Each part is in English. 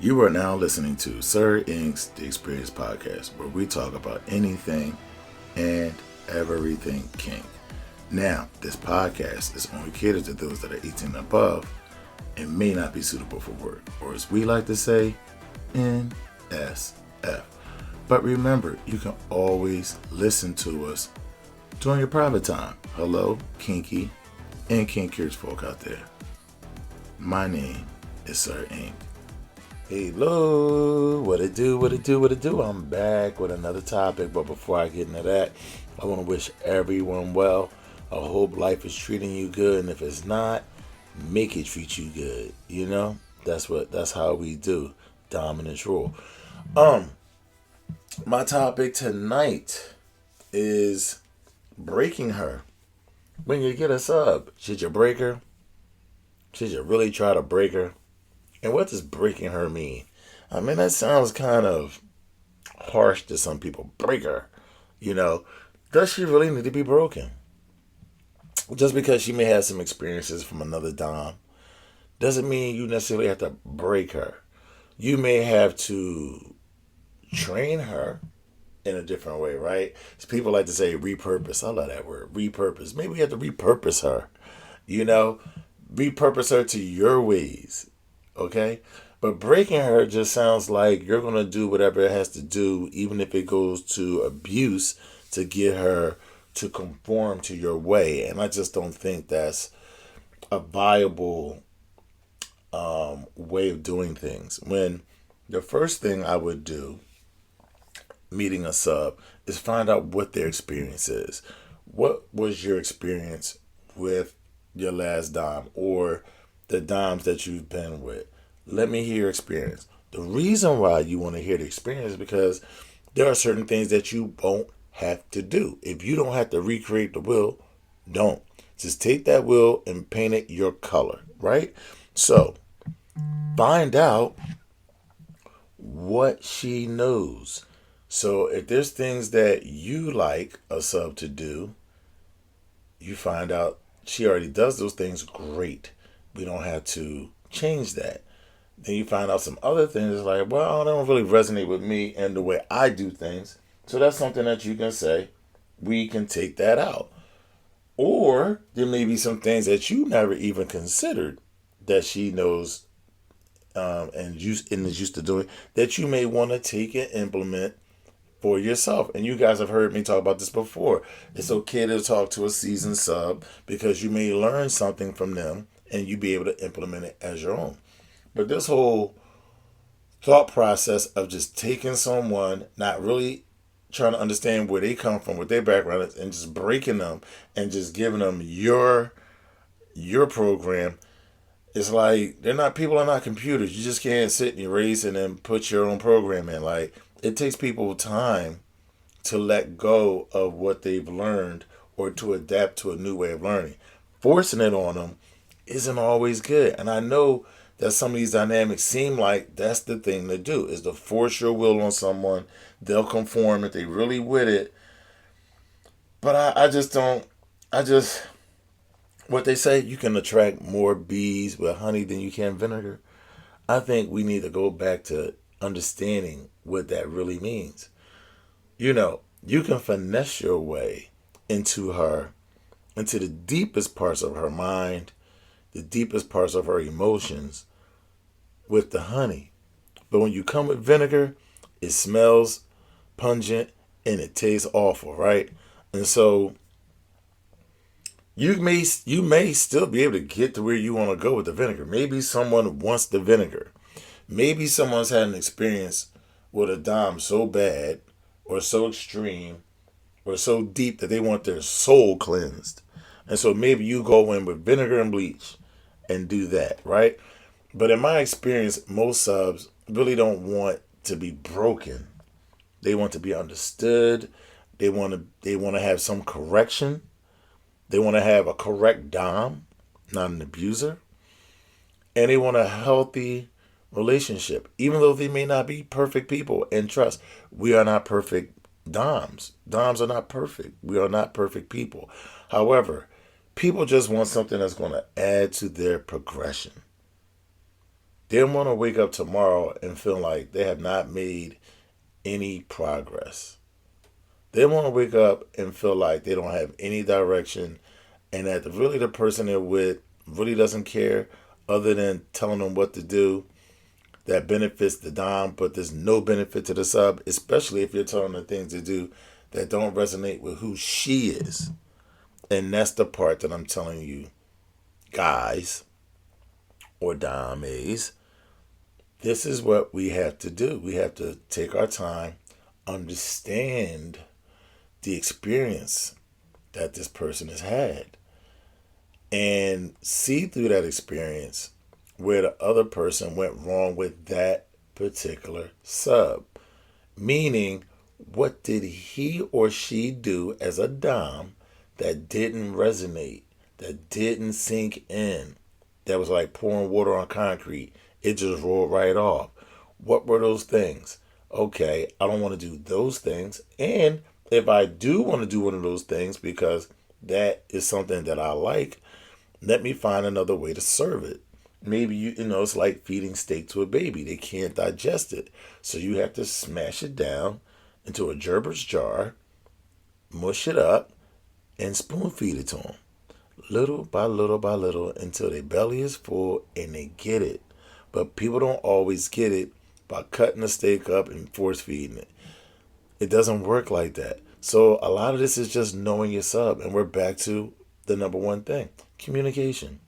You are now listening to Sir Ink's The Experience Podcast, where we talk about anything and everything kink. Now, this podcast is only catered to those that are 18 and above and may not be suitable for work, or as we like to say, NSF. But remember, you can always listen to us during your private time. Hello, kinky and kinkiers folk out there. My name is Sir Ink. Hello, what it do? I'm back with another topic, but before I get into that, I want to wish everyone well. I hope life is treating you good, and if it's not, make it treat you good. You know, that's how we do. Dominance rule. My topic tonight is breaking her. When you get a sub, should you break her? Should you really try to break her? And what does breaking her mean? I mean, that sounds kind of harsh to some people. Break her. You know, does she really need to be broken? Just because she may have some experiences from another dom doesn't mean you necessarily have to break her. You may have to train her in a different way, right? So people like to say repurpose. I love that word, repurpose. Maybe you have to repurpose her, you know, repurpose her to your ways, okay? But breaking her just sounds like you're going to do whatever it has to do, even if it goes to abuse, to get her to conform to your way. And I just don't think that's a viable way of doing things. When the first thing I would do meeting a sub is find out what their experience is. What was your experience with your last dom or the doms that you've been with? Let me hear your experience. The reason why you want to hear the experience is because there are certain things that you won't have to do. If you don't have to recreate the wheel, don't. Just take that wheel and paint it your color, right? So find out what she knows. So if there's things that you like a sub to do, you find out she already does those things, great. We don't have to change that. Then you find out some other things like, well, they don't really resonate with me and the way I do things. So that's something that you can say, we can take that out. Or there may be some things that you never even considered that she knows and is used to doing that you may want to take and implement for yourself. And you guys have heard me talk about this before. It's okay to talk to a seasoned sub because you may learn something from them and you be able to implement it as your own. But this whole thought process of just taking someone, not really trying to understand where they come from, what their background is, and just breaking them and just giving them your program, it's like people are not computers. You just can't sit and erase and then put your own program in. Like, it takes people time to let go of what they've learned or to adapt to a new way of learning. Forcing it on them isn't always good. And I know that some of these dynamics seem like that's the thing to do, is to force your will on someone. They'll conform if they really with it. But I just don't, what they say, you can attract more bees with honey than you can vinegar. I think we need to go back to understanding what that really means. You know, you can finesse your way into the deepest parts of her mind, the deepest parts of her emotions with the honey. But when you come with vinegar, it smells pungent and it tastes awful, right? And so you may still be able to get to where you want to go with the vinegar. Maybe someone wants the vinegar. Maybe someone's had an experience with a dom so bad or so extreme or so deep that they want their soul cleansed. And so maybe you go in with vinegar and bleach and do that, right? But in my experience, most subs really don't want to be broken. They want to be understood. They want to have some correction. They want to have a correct dom, not an abuser. And they want a healthy relationship, even though they may not be perfect people. And trust, we are not perfect doms. Doms are not perfect. We are not perfect people. However, people just want something that's going to add to their progression. They don't want to wake up tomorrow and feel like they have not made any progress. They want to wake up and feel like they don't have any direction and that really the person they're with really doesn't care other than telling them what to do that benefits the dom, but there's no benefit to the sub, especially if you're telling them things to do that don't resonate with who she is. And that's the part that I'm telling you, guys or dames, this is what we have to do. We have to take our time, understand the experience that this person has had, and see through that experience where the other person went wrong with that particular sub. Meaning, what did he or she do as a dom that didn't resonate, that didn't sink in, that was like pouring water on concrete? It just rolled right off. What were those things? Okay, I don't want to do those things. And if I do want to do one of those things because that is something that I like, let me find another way to serve it. Maybe it's like feeding steak to a baby. They can't digest it. So you have to smash it down into a Gerber's jar, mush it up, and spoon feed it to them. Little by little by little until their belly is full and they get it. But people don't always get it by cutting the steak up and force feeding it. It doesn't work like that. So a lot of this is just knowing your sub. And we're back to the number one thing, communication.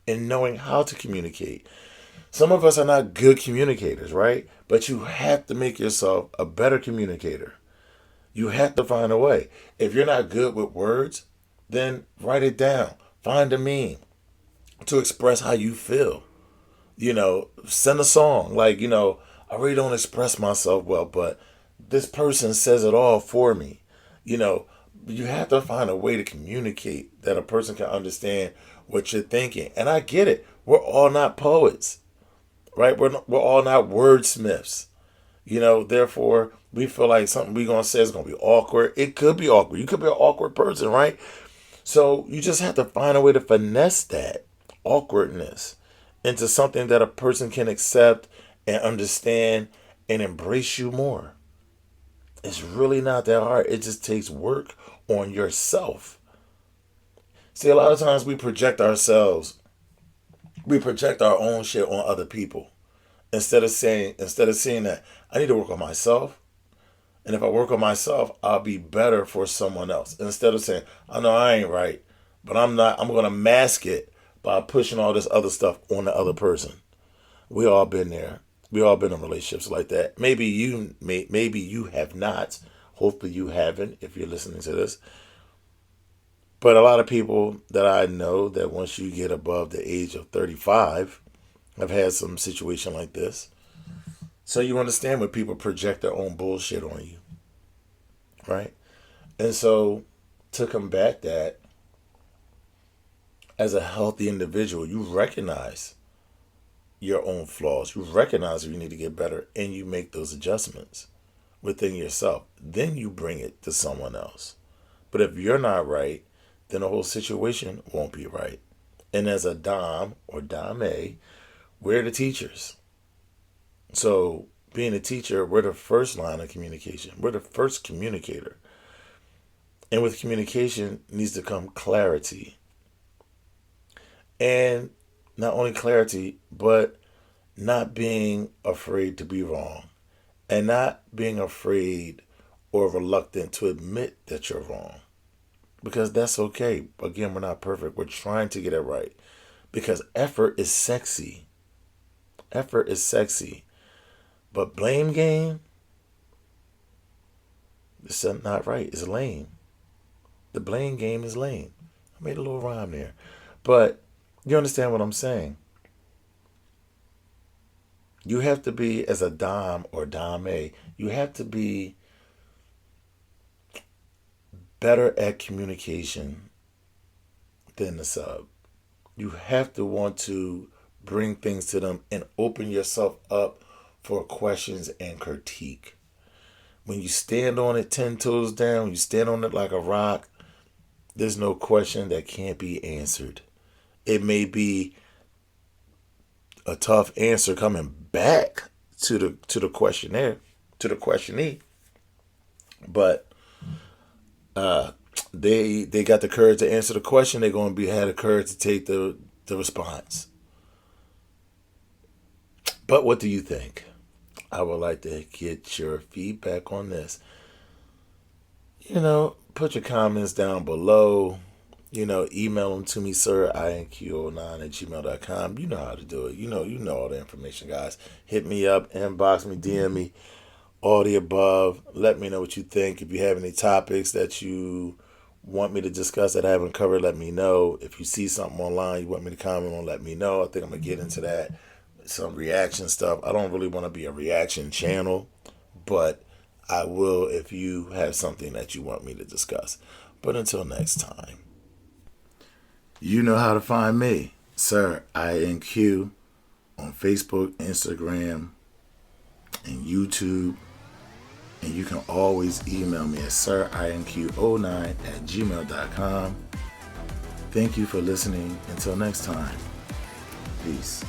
And knowing how to communicate. Some of us are not good communicators, right? But you have to make yourself a better communicator. You have to find a way. If you're not good with words, then write it down. Find a meme to express how you feel. Send a song. Like, I really don't express myself well, but this person says it all for me. You have to find a way to communicate that a person can understand what you're thinking. And I get it. We're all not poets, right? We're all not wordsmiths. Therefore, we feel like something we're going to say is going to be awkward. It could be awkward. You could be an awkward person, right? So you just have to find a way to finesse that awkwardness into something that a person can accept and understand and embrace you more. It's really not that hard. It just takes work on yourself. See, a lot of times we project ourselves. We project our own shit on other people. Instead of seeing that I need to work on myself. And if I work on myself, I'll be better for someone else. Instead of saying, I know I ain't right, but I'm going to mask it by pushing all this other stuff on the other person. We all been there. We all been in relationships like that. Maybe you have not. Hopefully you haven't if you're listening to this. But a lot of people that I know that once you get above the age of 35 have had some situation like this. So you understand when people project their own bullshit on you. Right? And so to combat that, as a healthy individual, you recognize your own flaws. You recognize you need to get better and you make those adjustments within yourself. Then you bring it to someone else. But if you're not right, then the whole situation won't be right. And as a dom or dame, we're the teachers. So being a teacher, we're the first line of communication. We're the first communicator. And with communication needs to come clarity. And not only clarity, but not being afraid to be wrong. And not being afraid or reluctant to admit that you're wrong. Because that's okay. Again, we're not perfect. We're trying to get it right. Because effort is sexy. Effort is sexy. But blame game, it's not right. It's lame. The blame game is lame. I made a little rhyme there. But you understand what I'm saying. You have to be, as a dom or dame, you have to be better at communication than the sub. You have to want to bring things to them and open yourself up for questions and critique. When you stand on it 10 toes down, you stand on it like a rock, there's no question that can't be answered. It may be a tough answer coming back to the questionnaire, to the questionee. But they got the courage to answer the question. They're going to be had the courage to take the response. But what do you think? I would like to get your feedback on this. Put your comments down below. Email them to me, sir, inq09@gmail.com. You know how to do it. You know all the information, guys. Hit me up, inbox me, DM me, all the above. Let me know what you think. If you have any topics that you want me to discuss that I haven't covered, let me know. If you see something online you want me to comment on, let me know. I think I'm going to get into that. Some reaction stuff. I don't really want to be a reaction channel, but I will if you have something that you want me to discuss. But until next time, you know how to find me, Sir INQ, on Facebook, Instagram, and YouTube. And you can always email me at sirinq09@gmail.com. Thank you for listening. Until next time, peace.